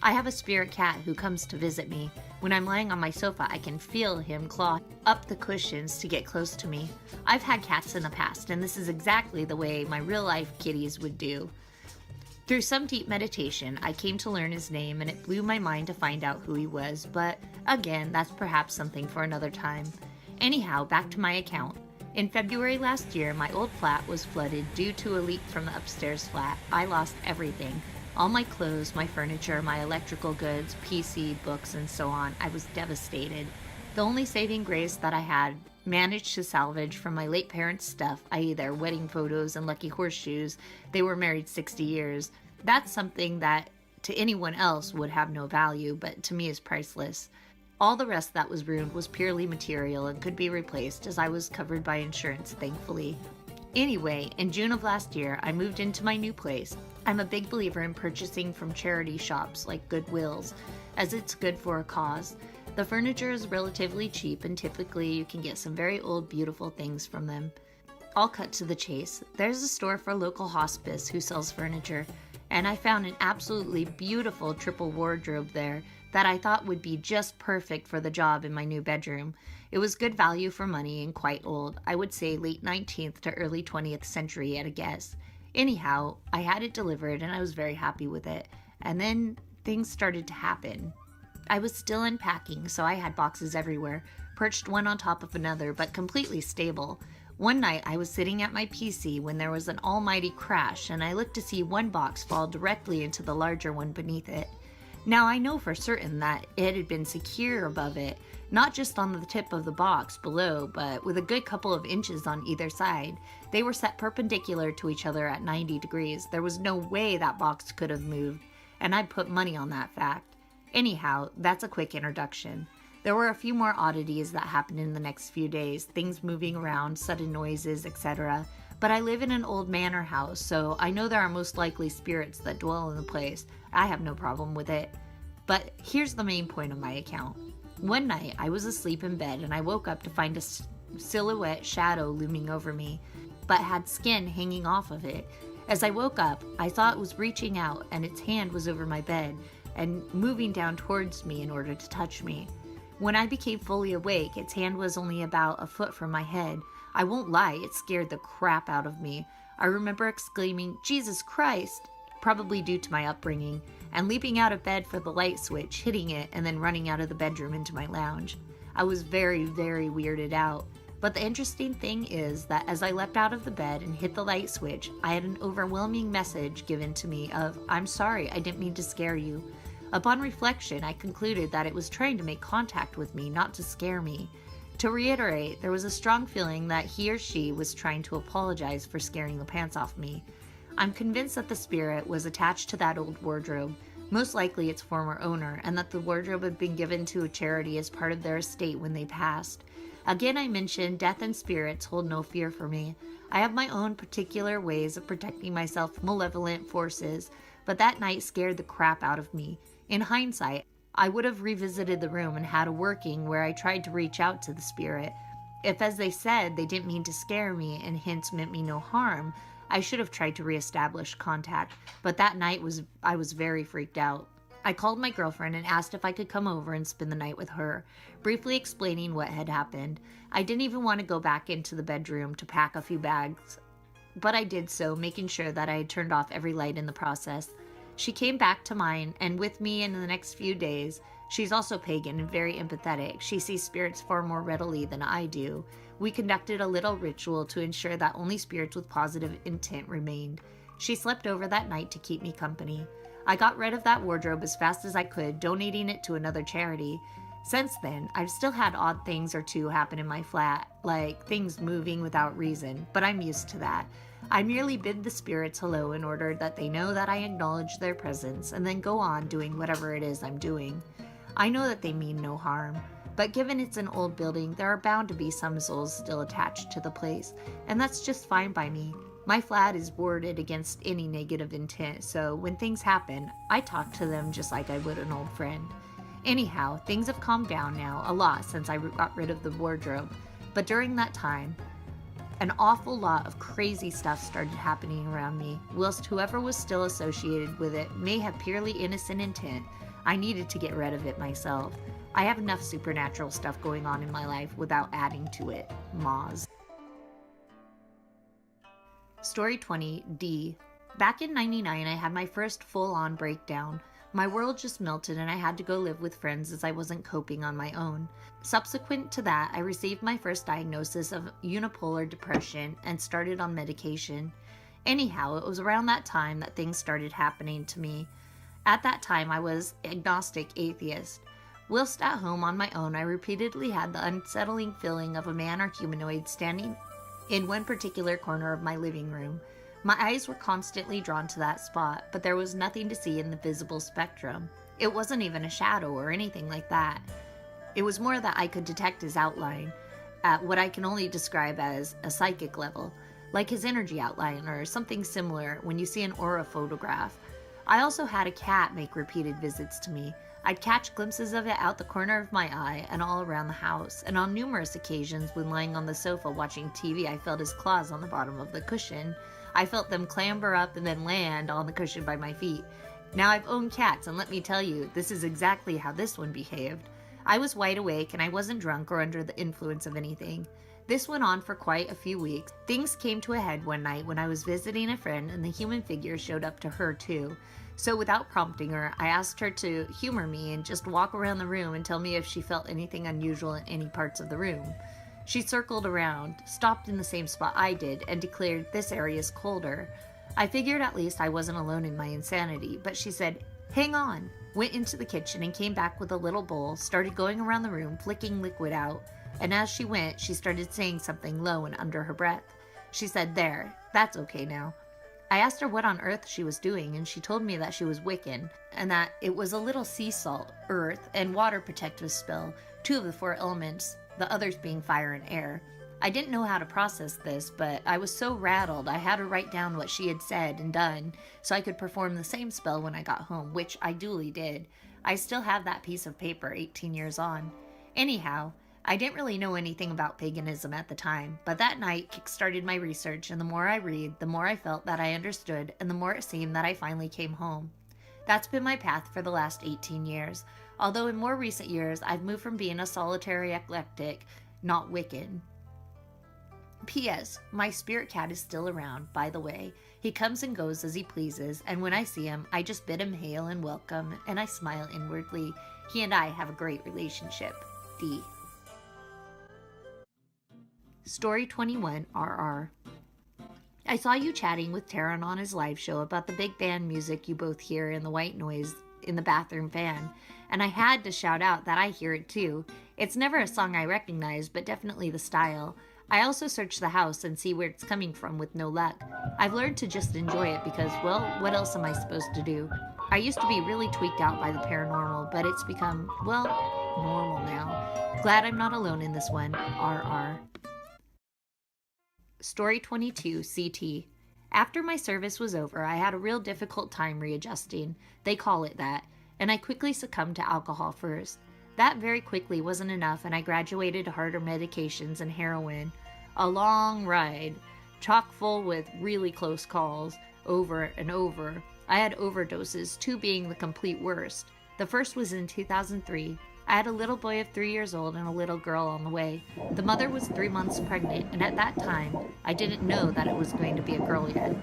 I have a spirit cat who comes to visit me. When I'm lying on my sofa, I can feel him claw up the cushions to get close to me. I've had cats in the past, and this is exactly the way my real-life kitties would do. Through some deep meditation, I came to learn his name, and it blew my mind to find out who he was, but again, that's perhaps something for another time. Anyhow, back to my account. In February last year, my old flat was flooded due to a leak from the upstairs flat. I lost everything. All my clothes, my furniture, my electrical goods, PC, books, and so on. I was devastated. The only saving grace that I had managed to salvage from my late parents' stuff, i.e. their wedding photos and lucky horseshoes. They were married 60 years. That's something that to anyone else would have no value, but to me is priceless. All the rest that was ruined was purely material and could be replaced, as I was covered by insurance, thankfully. Anyway, in June of last year, I moved into my new place. I'm a big believer in purchasing from charity shops like Goodwill's, as it's good for a cause. The furniture is relatively cheap, and typically you can get some very old, beautiful things from them. I'll cut to the chase. There's a store for local hospice who sells furniture, and I found an absolutely beautiful triple wardrobe there that I thought would be just perfect for the job in my new bedroom. It was good value for money and quite old. I would say late 19th to early 20th century at a guess. Anyhow, I had it delivered and I was very happy with it. And then things started to happen. I was still unpacking, so I had boxes everywhere, perched one on top of another, but completely stable. One night I was sitting at my PC when there was an almighty crash, and I looked to see one box fall directly into the larger one beneath it. Now I know for certain that it had been secure above it, not just on the tip of the box below, but with a good couple of inches on either side. They were set perpendicular to each other at 90 degrees. There was no way that box could have moved, and I'd put money on that fact. Anyhow, that's a quick introduction. There were a few more oddities that happened in the next few days, things moving around, sudden noises, etc. But I live in an old manor house, so I know there are most likely spirits that dwell in the place. I have no problem with it. But here's the main point of my account. One night, I was asleep in bed and I woke up to find a silhouette shadow looming over me, but had skin hanging off of it. As I woke up, I saw it was reaching out and its hand was over my bed and moving down towards me in order to touch me. When I became fully awake, its hand was only about a foot from my head. I won't lie, it scared the crap out of me. I remember exclaiming, "Jesus Christ!" probably due to my upbringing, and leaping out of bed for the light switch, hitting it, and then running out of the bedroom into my lounge. I was very, very weirded out. But the interesting thing is that as I leapt out of the bed and hit the light switch, I had an overwhelming message given to me of, "I'm sorry, I didn't mean to scare you." Upon reflection, I concluded that it was trying to make contact with me, not to scare me. To reiterate, there was a strong feeling that he or she was trying to apologize for scaring the pants off me. I'm convinced that the spirit was attached to that old wardrobe, most likely its former owner, and that the wardrobe had been given to a charity as part of their estate when they passed. Again, I mentioned death and spirits hold no fear for me. I have my own particular ways of protecting myself from malevolent forces, but that night scared the crap out of me. In hindsight, I would have revisited the room and had a working where I tried to reach out to the spirit. If, as they said, they didn't mean to scare me and hence meant me no harm, I should have tried to reestablish contact, but that night I was very freaked out. I called my girlfriend and asked if I could come over and spend the night with her, briefly explaining what had happened. I didn't even want to go back into the bedroom to pack a few bags, but I did so, making sure that I had turned off every light in the process. She came back to mine and with me in the next few days. She's also pagan and very empathetic. She sees spirits far more readily than I do. We conducted a little ritual to ensure that only spirits with positive intent remained. She slept over that night to keep me company. I got rid of that wardrobe as fast as I could, donating it to another charity. Since then, I've still had odd things or two happen in my flat, like things moving without reason, but I'm used to that. I merely bid the spirits hello in order that they know that I acknowledge their presence, and then go on doing whatever it is I'm doing. I know that they mean no harm, but given it's an old building, there are bound to be some souls still attached to the place, and that's just fine by me. My flat is warded against any negative intent, so when things happen, I talk to them just like I would an old friend. Anyhow, things have calmed down now a lot since I got rid of the wardrobe, but during that time, an awful lot of crazy stuff started happening around me. Whilst whoever was still associated with it may have purely innocent intent, I needed to get rid of it myself. I have enough supernatural stuff going on in my life without adding to it. Moz. Story 20, D. Back in '99, I had my first full-on breakdown. My world just melted and I had to go live with friends as I wasn't coping on my own. Subsequent to that, I received my first diagnosis of unipolar depression and started on medication. Anyhow, it was around that time that things started happening to me. At that time, I was agnostic atheist. Whilst at home on my own, I repeatedly had the unsettling feeling of a man or humanoid standing in one particular corner of my living room. My eyes were constantly drawn to that spot, but there was nothing to see in the visible spectrum. It wasn't even a shadow or anything like that. It was more that I could detect his outline at what I can only describe as a psychic level, like his energy outline or something similar when you see an aura photograph. I also had a cat make repeated visits to me. I'd catch glimpses of it out the corner of my eye and all around the house, and on numerous occasions when lying on the sofa watching TV, I felt his claws on the bottom of the cushion. I felt them clamber up and then land on the cushion by my feet. Now I've owned cats, and let me tell you, this is exactly how this one behaved. I was wide awake and I wasn't drunk or under the influence of anything. This went on for quite a few weeks. Things came to a head one night when I was visiting a friend and the human figure showed up to her too. So without prompting her, I asked her to humor me and just walk around the room and tell me if she felt anything unusual in any parts of the room. She circled around, stopped in the same spot I did, and declared, "This area is colder." I figured at least I wasn't alone in my insanity, but she said, "Hang on," went into the kitchen and came back with a little bowl, started going around the room, flicking liquid out, and as she went, she started saying something low and under her breath. She said, "There, that's okay now." I asked her what on earth she was doing, and she told me that she was Wiccan, and that it was a little sea salt, earth, and water protective spell, 2 of the 4 elements, the others being fire and air. I didn't know how to process this, but I was so rattled I had to write down what she had said and done so I could perform the same spell when I got home, which I duly did. I still have that piece of paper 18 years on. Anyhow, I didn't really know anything about paganism at the time, but that night kick-started my research, and the more I read, the more I felt that I understood, and the more it seemed that I finally came home. That's been my path for the last 18 years, although in more recent years I've moved from being a solitary eclectic, not Wiccan. P.S. My spirit cat is still around, by the way. He comes and goes as he pleases, and when I see him, I just bid him hail and welcome, and I smile inwardly. He and I have a great relationship. D. Story 21, RR. I saw you chatting with Taran on his live show about the big band music you both hear and the white noise in the bathroom fan, and I had to shout out that I hear it too. It's never a song I recognize, but definitely the style. I also search the house and see where it's coming from with no luck. I've learned to just enjoy it because, well, what else am I supposed to do? I used to be really tweaked out by the paranormal, but it's become, well, normal now. Glad I'm not alone in this one. RR. Story 22, CT. After my service was over, I had a real difficult time readjusting. They call it that. And I quickly succumbed to alcohol first. That very quickly wasn't enough, and I graduated to harder medications and heroin. A long ride, chock full with really close calls, over and over. I had overdoses, 2 being the complete worst. The first was in 2003. I had a little boy of 3 years old and a little girl on the way. The mother was 3 months pregnant, and at that time, I didn't know that it was going to be a girl yet.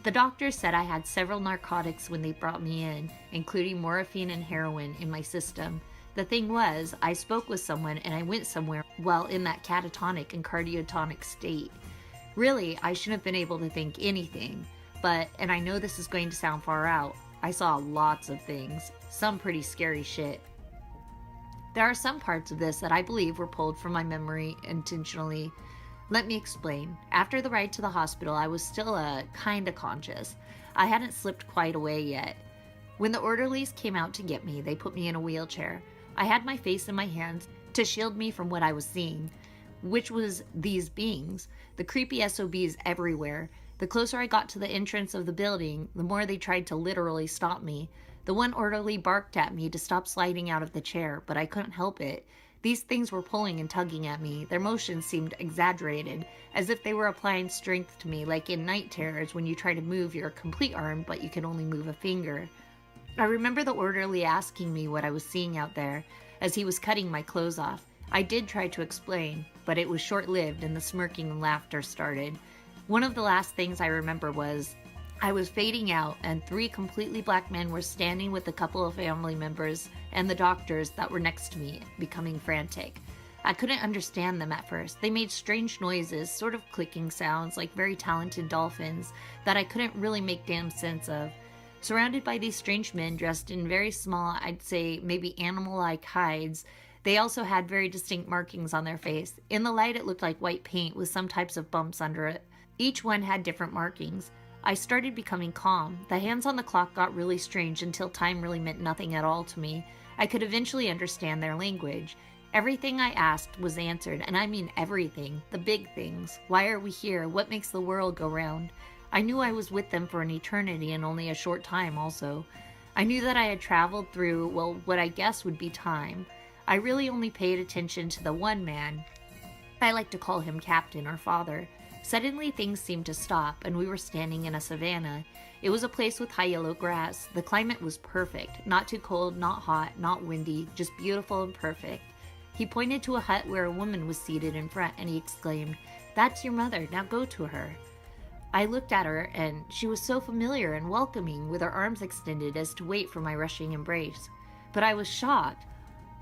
The doctor said I had several narcotics when they brought me in, including morphine and heroin in my system. The thing was, I spoke with someone and I went somewhere while in that catatonic and cardiotonic state. Really, I shouldn't have been able to think anything. But, and I know this is going to sound far out, I saw lots of things, some pretty scary shit. There are some parts of this that I believe were pulled from my memory intentionally. Let me explain. After the ride to the hospital, I was still kinda conscious. I hadn't slipped quite away yet. When the orderlies came out to get me, they put me in a wheelchair. I had my face in my hands to shield me from what I was seeing, which was these beings, the creepy SOBs everywhere. The closer I got to the entrance of the building, the more they tried to literally stop me. The one orderly barked at me to stop sliding out of the chair, but I couldn't help it. These things were pulling and tugging at me. Their motions seemed exaggerated, as if they were applying strength to me, like in night terrors when you try to move your complete arm, but you can only move a finger. I remember the orderly asking me what I was seeing out there, as he was cutting my clothes off. I did try to explain, but it was short-lived and the smirking and laughter started. One of the last things I remember was I was fading out and 3 completely black men were standing with a couple of family members and the doctors that were next to me, becoming frantic. I couldn't understand them at first. They made strange noises, sort of clicking sounds like very talented dolphins that I couldn't really make damn sense of. Surrounded by these strange men dressed in very small, I'd say maybe animal-like hides, they also had very distinct markings on their face. In the light, it looked like white paint with some types of bumps under it. Each one had different markings. I started becoming calm. The hands on the clock got really strange until time really meant nothing at all to me. I could eventually understand their language. Everything I asked was answered, and I mean everything. The big things. Why are we here? What makes the world go round? I knew I was with them for an eternity and only a short time also. I knew that I had traveled through, well, what I guess would be time. I really only paid attention to the one man. I like to call him Captain or Father. Suddenly things seemed to stop and we were standing in a savanna. It was a place with high yellow grass. The climate was perfect. Not too cold, not hot, not windy, just beautiful and perfect. He pointed to a hut where a woman was seated in front and he exclaimed, "That's your mother, now go to her." I looked at her and she was so familiar and welcoming with her arms extended as to wait for my rushing embrace. But I was shocked.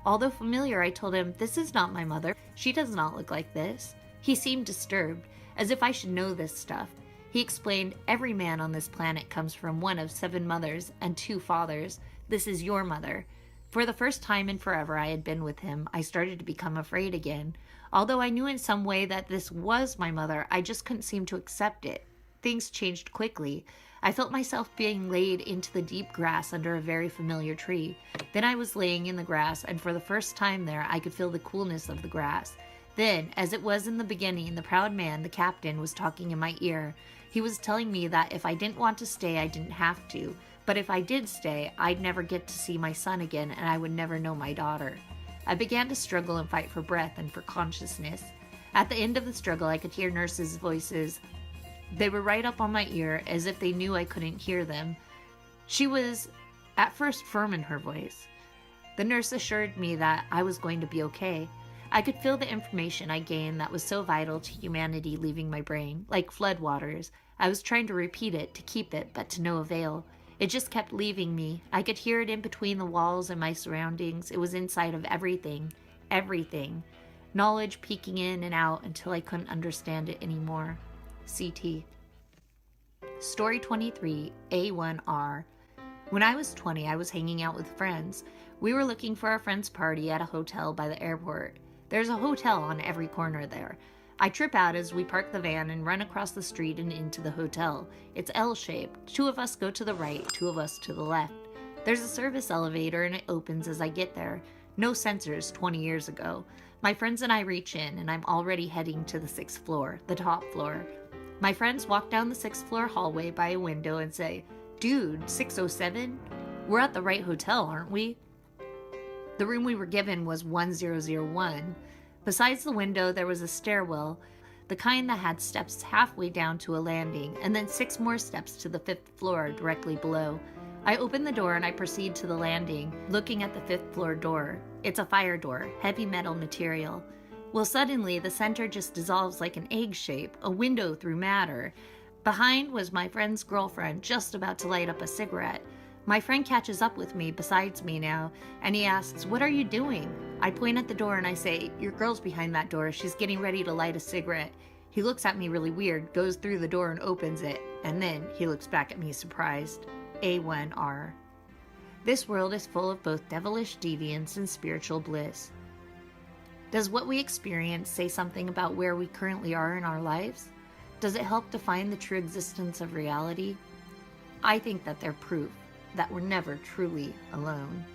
Although familiar, I told him, "This is not my mother. She does not look like this." He seemed disturbed, as if I should know this stuff. He explained, "Every man on this planet comes from one of 7 mothers and 2 fathers. This is your mother." For the first time in forever I had been with him, I started to become afraid again. Although I knew in some way that this was my mother, I just couldn't seem to accept it. Things changed quickly. I felt myself being laid into the deep grass under a very familiar tree. Then I was laying in the grass, and for the first time there I could feel the coolness of the grass. Then, as it was in the beginning, the proud man, the captain, was talking in my ear. He was telling me that if I didn't want to stay, I didn't have to. But if I did stay, I'd never get to see my son again, and I would never know my daughter. I began to struggle and fight for breath and for consciousness. At the end of the struggle, I could hear nurses' voices. They were right up on my ear, as if they knew I couldn't hear them. She was, at first, firm in her voice. The nurse assured me that I was going to be okay. I could feel the information I gained that was so vital to humanity leaving my brain, like floodwaters. I was trying to repeat it, to keep it, but to no avail. It just kept leaving me. I could hear it in between the walls and my surroundings. It was inside of everything. Everything. Knowledge peeking in and out until I couldn't understand it anymore. CT. Story 23, A1R. When I was 20, I was hanging out with friends. We were looking for a friend's party at a hotel by the airport. There's a hotel on every corner there. I trip out as we park the van and run across the street and into the hotel. It's L-shaped. 2 of us go to the right, 2 of us to the left. There's a service elevator and it opens as I get there. No sensors 20 years ago. My friends and I reach in and I'm already heading to the 6th floor, the top floor. My friends walk down the 6th floor hallway by a window and say, "Dude, 607? We're at the right hotel, aren't we?" The room we were given was 1001. Besides the window, there was a stairwell, the kind that had steps halfway down to a landing, and then 6 more steps to the 5th floor directly below. I open the door and I proceed to the landing, looking at the 5th floor door. It's a fire door, heavy metal material. Well, suddenly the center just dissolves like an egg shape, a window through matter. Behind was my friend's girlfriend, just about to light up a cigarette. My friend catches up with me, besides me now, and he asks, "What are you doing?" I point at the door and I say, "Your girl's behind that door. She's getting ready to light a cigarette." He looks at me really weird, goes through the door and opens it, and then he looks back at me surprised. A1R. This world is full of both devilish deviance and spiritual bliss. Does what we experience say something about where we currently are in our lives? Does it help define the true existence of reality? I think that they're proof that we're never truly alone.